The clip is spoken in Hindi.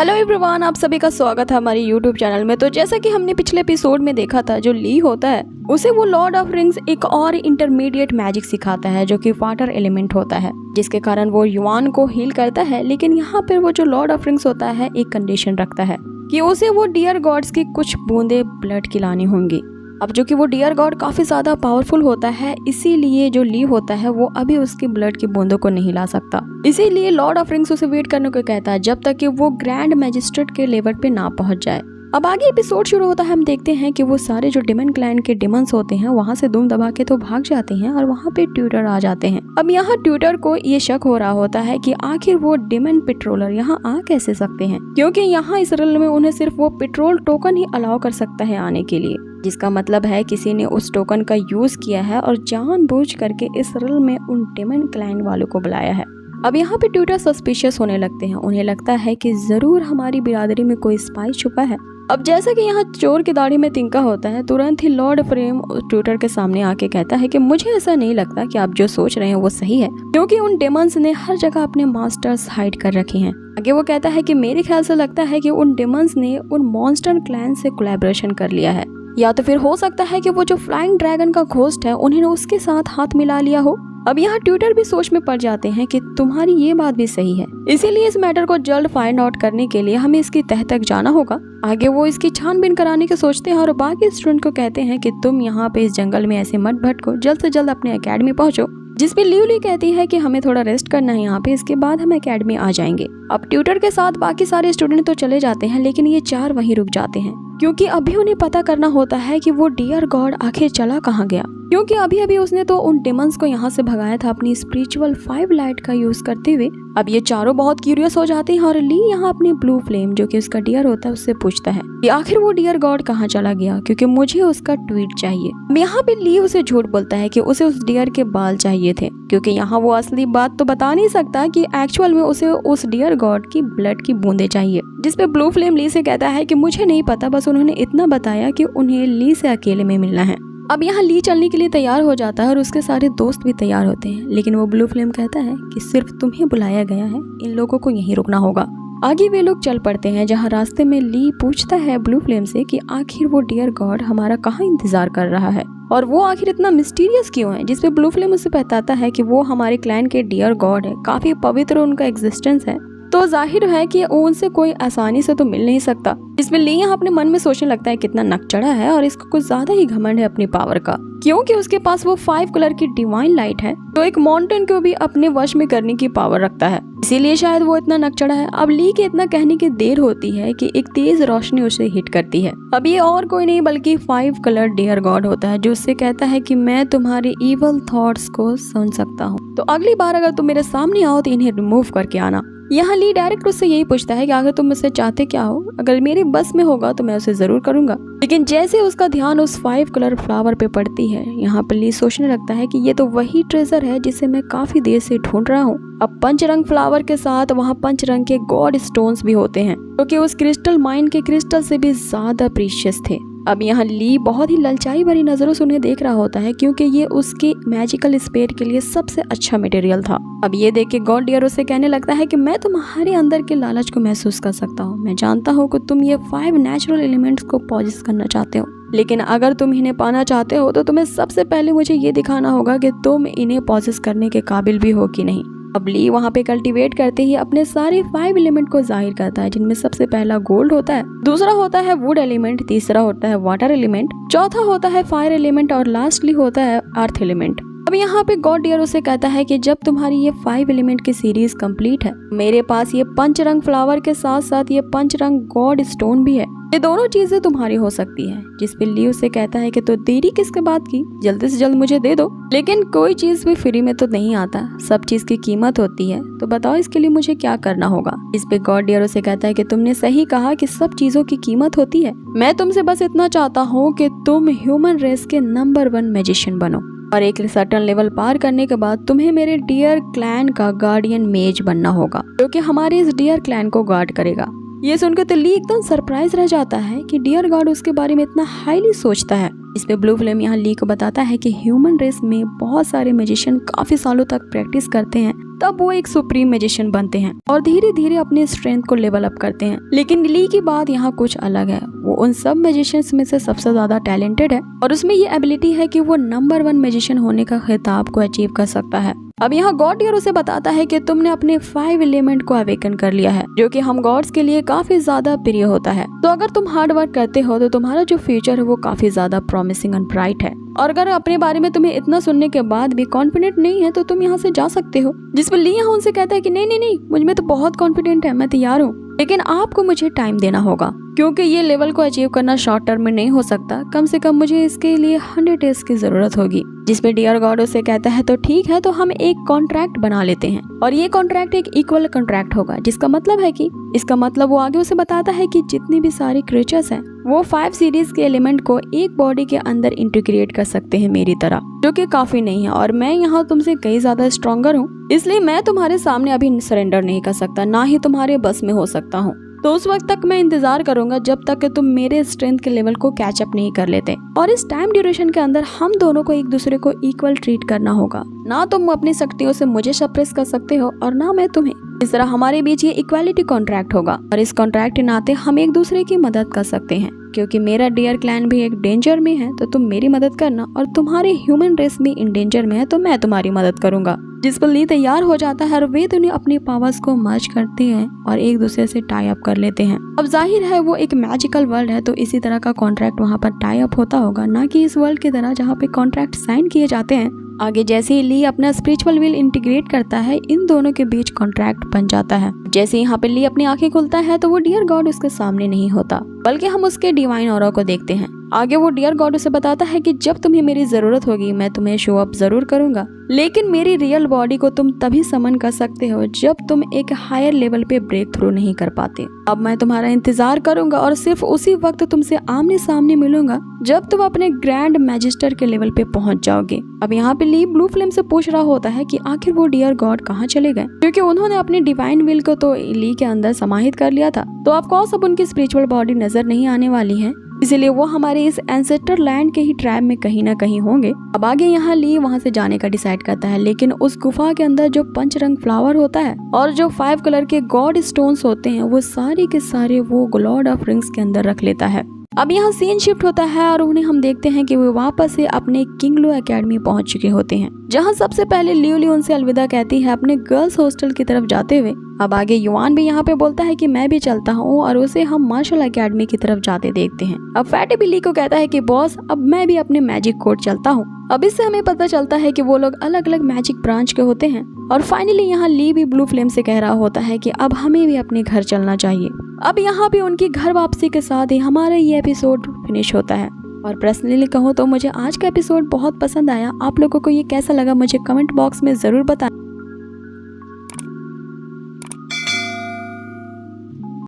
हेलो एवरीवन, आप सभी का स्वागत है हमारे यूट्यूब चैनल में। तो जैसा कि हमने पिछले एपिसोड में देखा था, जो ली होता है उसे वो लॉर्ड ऑफ रिंग्स एक और इंटरमीडिएट मैजिक सिखाता है जो कि वाटर एलिमेंट होता है, जिसके कारण वो युआन को हील करता है। लेकिन यहाँ पर वो जो लॉर्ड ऑफ रिंग्स होता है एक कंडीशन रखता है कि उसे वो डियर गॉड्स की कुछ बूंदे ब्लड खिलानी होंगी। अब जो कि वो डियर गॉड काफी ज्यादा पावरफुल होता है, इसीलिए जो ली होता है वो अभी उसकी ब्लड की बूंदों को नहीं ला सकता। इसीलिए लॉर्ड ऑफ रिंग्स उसे वेट करने को कहता है जब तक कि वो ग्रैंड मैजिस्ट्रेट के लेवल पे ना पहुंच जाए। अब आगे एपिसोड शुरू होता है, हम देखते हैं कि वो सारे जो डिमन क्लैन के डिमंस होते हैं वहाँ से दुम दबा के तो भाग जाते हैं और वहाँ पे ट्यूटर आ जाते हैं। अब यहाँ ट्यूटर को ये शक हो रहा होता है कि आखिर वो डिमन पेट्रोलर यहाँ आ कैसे सकते हैं, क्योंकि यहाँ इस रिल में उन्हें सिर्फ वो पेट्रोल टोकन ही अलाउ कर सकता है आने के लिए, जिसका मतलब है किसी ने उस टोकन का यूज किया है और जानबूझ करके इस रिल में उन डिमन क्लैन वालों को बुलाया है। अब यहाँ पे ट्यूटर सस्पिशियस होने लगते हैं, उन्हें लगता है कि जरूर हमारी बिरादरी में कोई स्पाई छुपा है। अब जैसा कि यहाँ चोर की दाढ़ी में तिनका होता है, तुरंत ही लॉर्ड फ्रेम ट्यूटर के सामने आके कहता है कि मुझे ऐसा नहीं लगता कि आप जो सोच रहे हैं वो सही है, क्योंकि उन डेमंस ने हर जगह अपने मास्टर्स हाइड कर रखे हैं। आगे वो कहता है कि मेरे ख्याल से लगता है कि उन डेमंस ने उन मॉन्स्टर क्लैन से कोलैबोरेशन कर लिया है, या तो फिर हो सकता है कि वो जो फ्लाइंग ड्रैगन का घोस्ट है उन्हें उसके साथ हाथ मिला लिया हो। अब यहाँ ट्यूटर भी सोच में पड़ जाते हैं कि तुम्हारी ये बात भी सही है, इसीलिए इस मैटर को जल्द फाइंड आउट करने के लिए हमें इसकी तह तक जाना होगा। आगे वो इसकी छानबीन कराने की सोचते हैं और बाकी स्टूडेंट को कहते हैं कि तुम यहाँ पे इस जंगल में ऐसे मत भटको, जल्द से जल्द अपने एकेडमी पहुँचो। जिसपे ल्यूली कहती है कि हमें थोड़ा रेस्ट करना है यहाँ पे, इसके बाद हम एकेडमी आ जाएंगे। अब ट्यूटर के साथ बाकी सारे स्टूडेंट तो चले जाते हैं, लेकिन ये चार वहीं रुक जाते हैं, क्योंकि अभी उन्हें पता करना होता है कि वो डियर गॉड आखिर चला कहाँ गया, क्योंकि अभी अभी उसने तो उन डेमंस को यहाँ से भगाया था अपनी स्पिरिचुअल 5 लाइट का यूज करते हुए। अब ये चारों बहुत क्यूरियस हो जाते हैं और ली यहाँ अपनी ब्लू फ्लेम जो कि उसका डियर होता है उससे पूछता है कि आखिर वो डियर गॉड कहाँ चला गया, क्योंकि मुझे उसका ट्वीट चाहिए। यहाँ पे ली उसे झूठ बोलता है कि उसे उस डियर के बाल चाहिए थे, क्योंकि यहाँ वो असली बात तो बता नहीं सकता कि एक्चुअल में उसे उस डियर गॉड की ब्लड की बूंदे चाहिए। जिसपे ब्लू फ्लेम ली से कहता है कि मुझे नहीं पता, बस उन्होंने इतना बताया कि उन्हें ली से अकेले में मिलना है। अब यहाँ ली चलने के लिए तैयार हो जाता है और उसके सारे दोस्त भी तैयार होते हैं, लेकिन वो ब्लू फ्लेम कहता है कि सिर्फ तुम्हें बुलाया गया है, इन लोगों को यहीं रुकना होगा। आगे वे लोग चल पड़ते हैं, जहाँ रास्ते में ली पूछता है ब्लू फ्लेम से कि आखिर वो डियर गॉड हमारा कहाँ इंतजार कर रहा है और वो आखिर इतना मिस्टीरियस क्यों है। जिसपे ब्लू फ्लेम उसे बताता है कि वो हमारे क्लैन के डियर गॉड है, काफी पवित्र उनका एग्जिस्टेंस है, तो जाहिर है कि उनसे कोई आसानी से तो मिल नहीं सकता। जिसमें ली यहाँ अपने मन में सोचने लगता है कितना नकचढ़ा है और इसको कुछ ज्यादा ही घमंड है अपनी पावर का, क्योंकि उसके पास वो 5 कलर की डिवाइन लाइट है जो एक माउंटेन को भी अपने वश में करने की पावर रखता है, इसीलिए शायद वो इतना नकचढ़ा है। अब ली के इतना कहने की देर होती है कि एक तेज रोशनी उसे हिट करती है। अब ये और कोई नहीं बल्कि 5 कलर डियर गॉड होता है, जो उससे कहता है कि मैं तुम्हारे इवल थॉट्स को सुन सकता हूँ, तो अगली बार अगर तुम मेरे सामने आओ तो इन्हें रिमूव करके आना। यहाँ ली डायरेक्ट उससे यही पूछता है कि आखिर तुम मुझसे चाहते क्या हो, अगर मेरी बस में होगा तो मैं उसे जरूर करूंगा। लेकिन जैसे उसका ध्यान उस 5 कलर फ्लावर पे पड़ती है, यहाँ पर ली सोचने लगता है कि ये तो वही ट्रेजर है जिसे मैं काफी देर से ढूंढ रहा हूँ। अब पंचरंग फ्लावर के साथ वहाँ पंचरंग के गॉड स्टोन्स भी होते हैं, क्योंकि उस क्रिस्टल माइन के क्रिस्टल से भी ज्यादा प्रीशियस थे। अब यहाँ ली बहुत ही ललचाई भरी नजरों से उन्हें देख रहा होता है, क्योंकि ये उसके मैजिकल स्पेयर के लिए सबसे अच्छा मटेरियल था। अब ये देख के गॉड डियर उसे कहने लगता है कि मैं तुम्हारे अंदर के लालच को महसूस कर सकता हूँ, मैं जानता हूँ कि तुम ये 5 नेचुरल एलिमेंट्स को पॉजेस करना चाहते हो, लेकिन अगर तुम इन्हें पाना चाहते हो तो तुम्हें सबसे पहले मुझे ये दिखाना होगा कि तुम इन्हें पॉजेस करने के काबिल भी हो कि नहीं। अब ली वहाँ पे कल्टीवेट करते ही अपने सारे 5 एलिमेंट को जाहिर करता है, जिनमें सबसे पहला गोल्ड होता है, दूसरा होता है वुड एलिमेंट, तीसरा होता है वाटर एलिमेंट, चौथा होता है फायर एलिमेंट और लास्टली होता है अर्थ एलिमेंट। अब यहाँ पे गॉड डियर उसे कहता है कि जब तुम्हारी ये 5 एलिमेंट की सीरीज कंप्लीट है, मेरे पास ये पंचरंग फ्लावर के साथ साथ ये पंचरंग गॉड स्टोन भी है, ये दोनों चीजें तुम्हारी हो सकती है। जिसपे ली उसे कहता है कि तो देरी किसके बात की, जल्दी से जल्द मुझे दे दो। लेकिन कोई चीज भी फ्री में तो नहीं आता, सब चीज की कीमत होती है, तो बताओ इसके लिए मुझे क्या करना होगा। इस पे गॉड डियर उसे कहता है कि तुमने सही कहा कि सब चीजों की कीमत होती है, मैं तुमसे बस इतना चाहता हूँ कि तुम ह्यूमन रेस के नंबर 1 मैजिशियन बनो, और एक सर्टेन लेवल पार करने के बाद तुम्हें मेरे डियर क्लैन का गार्डियन मेज बनना होगा, जो कि हमारे इस डियर क्लैन को गार्ड करेगा। ये सुनकर तो ली एकदम सरप्राइज रह जाता है कि डियर गॉड उसके बारे में इतना हाईली सोचता है। इसमें ब्लू फ्लेम यहाँ ली को बताता है कि ह्यूमन रेस में बहुत सारे मैजिशियन काफी सालों तक प्रैक्टिस करते हैं तब वो एक सुप्रीम मैजिशियन बनते हैं और धीरे धीरे अपने स्ट्रेंथ को लेवल अप करते हैं। लेकिन ली की बात यहाँ कुछ अलग है। वो उन सब मैजिशियंस में से सबसे ज्यादा टैलेंटेड है और उसमें ये एबिलिटी है कि वो नंबर 1 मैजिशियन होने का खिताब को अचीव कर सकता है। अब यहाँ गॉड टीयर उसे बताता है कि तुमने अपने 5 एलिमेंट को अवेकन कर लिया है, जो कि हम गॉड्स के लिए काफी ज्यादा प्रिय होता है। तो अगर तुम हार्ड वर्क करते हो तो तुम्हारा जो फ्यूचर है वो काफी ज्यादा प्रॉमिसिंग एंड ब्राइट है। और अगर अपने बारे में तुम्हें इतना सुनने के बाद भी कॉन्फिडेंट नहीं है तो तुम यहाँ से जा सकते हो। जिस पर ली यहाँ उनसे कहता है कि नहीं नहीं नहीं, मुझ में तो बहुत कॉन्फिडेंट है, मैं तैयार हूँ, लेकिन आपको मुझे टाइम देना होगा क्योंकि ये लेवल को अचीव करना शॉर्ट टर्म में नहीं हो सकता। कम से कम मुझे इसके लिए 100 डेज की जरूरत होगी। जिसपे डियर गॉड उसे कहता है तो ठीक है, तो हम एक कॉन्ट्रैक्ट बना लेते हैं और ये कॉन्ट्रैक्ट एक इक्वल कॉन्ट्रैक्ट होगा। जिसका मतलब है कि इसका मतलब वो आगे उसे बताता है कि जितनी भी सारी क्रिएचर्स हैं वो 5 सीरीज के एलिमेंट को एक बॉडी के अंदर इंटीग्रेट कर सकते हैं मेरी तरह, जो कि काफी नहीं है। और मैं यहाँ तुमसे कई ज्यादा स्ट्रॉन्गर हूँ, इसलिए मैं तुम्हारे सामने अभी सरेंडर नहीं कर सकता, ना ही तुम्हारे बस में हो सकता हूँ। तो उस वक्त तक मैं इंतजार करूंगा जब तक कि तुम मेरे स्ट्रेंथ के लेवल को कैच अप नहीं कर लेते। और इस टाइम ड्यूरेशन के अंदर हम दोनों को एक दूसरे को इक्वल ट्रीट करना होगा। ना तुम अपनी शक्तियों से मुझे सप्रेस कर सकते हो और ना मैं तुम्हें। इस तरह हमारे बीच ये इक्वालिटी कॉन्ट्रैक्ट होगा और इस कॉन्ट्रैक्ट के नाते हम एक दूसरे की मदद कर सकते हैं। क्योंकि मेरा डियर क्लैन भी एक डेंजर में है तो तुम मेरी मदद करना, और तुम्हारे ह्यूमन रेस भी इन डेंजर में है तो मैं तुम्हारी मदद करूंगा। जिस पर ली तैयार हो जाता है और वे दोनों अपनी पावर्स को मर्ज करते हैं और एक दूसरे से टाई अप कर लेते हैं। अब जाहिर है वो एक मैजिकल वर्ल्ड है तो इसी तरह का कॉन्ट्रैक्ट वहाँ पर टाई अप होता होगा, ना कि इस वर्ल्ड की तरह जहाँ पे कॉन्ट्रैक्ट साइन किए जाते हैं। आगे जैसे ही ली अपना स्पिरिचुअल व्हील इंटीग्रेट करता है, इन दोनों के बीच कॉन्ट्रैक्ट बन जाता है। जैसे यहाँ पे ली अपनी आंखें खुलता है तो वो डियर गॉड उसके सामने नहीं होता, बल्कि हम उसके डिवाइन ऑरा को देखते हैं। आगे वो डियर गॉड उसे बताता है कि जब तुम्हें मेरी जरूरत होगी मैं तुम्हें शो अप जरूर करूंगा, लेकिन मेरी रियल बॉडी को तुम तभी समन कर सकते हो जब तुम एक हायर लेवल पे ब्रेक थ्रू नहीं कर पाते। अब मैं तुम्हारा इंतजार करूंगा और सिर्फ उसी वक्त तुमसे आमने सामने मिलूंगा जब तुम अपने ग्रैंड मैजिस्टर के लेवल पे पहुंच जाओगे। अब यहाँ पे ली ब्लू फ्लेम से पूछ रहा होता है कि आखिर वो डियर गॉड कहाँ चले गए, क्योंकि उन्होंने अपने डिवाइन विल को तो ली के अंदर समाहित कर लिया था। तो ऑफ कोर्स अब उनकी स्पिरिचुअल बॉडी नजर नहीं आने वाली है, इसीलिए वो हमारे इस एंसेस्टर लैंड के ही ट्राइब में कहीं ना कहीं होंगे। अब आगे यहाँ ली वहाँ से जाने का डिसाइड करता है, लेकिन उस गुफा के अंदर जो पंचरंग फ्लावर होता है और जो 5 कलर के गॉड स्टोन्स होते हैं वो सारे के सारे वो लॉर्ड ऑफ रिंग्स के अंदर रख लेता है। अब यहाँ सीन शिफ्ट होता है और उन्हें हम देखते हैं कि वो वापस से अपने किंगलो एकेडमी पहुंच चुके होते हैं, जहाँ सबसे पहले लियोली उनसे अलविदा कहती है अपने गर्ल्स हॉस्टल की तरफ जाते हुए। अब आगे युआन भी यहाँ पे बोलता है कि मैं भी चलता हूँ और उसे हम मार्शल एकेडमी की तरफ जाते देखते हैं। अब फैटी बिल्ली को कहता है कि बॉस अब मैं भी अपने मैजिक कोर्ट चलता हूँ। अब इससे हमें पता चलता है कि वो लोग अलग अलग मैजिक ब्रांच के होते हैं। और फाइनली यहाँ ली भी ब्लू फ्लेम से कह रहा होता है कि अब हमें भी अपने घर चलना चाहिए। अब यहाँ पे उनकी घर वापसी के साथ ही हमारा ये एपिसोड फिनिश होता है। और पर्सनली कहूँ तो मुझे आज का एपिसोड बहुत पसंद आया। आप लोगों को ये कैसा लगा मुझे कमेंट बॉक्स में जरूर बताएं।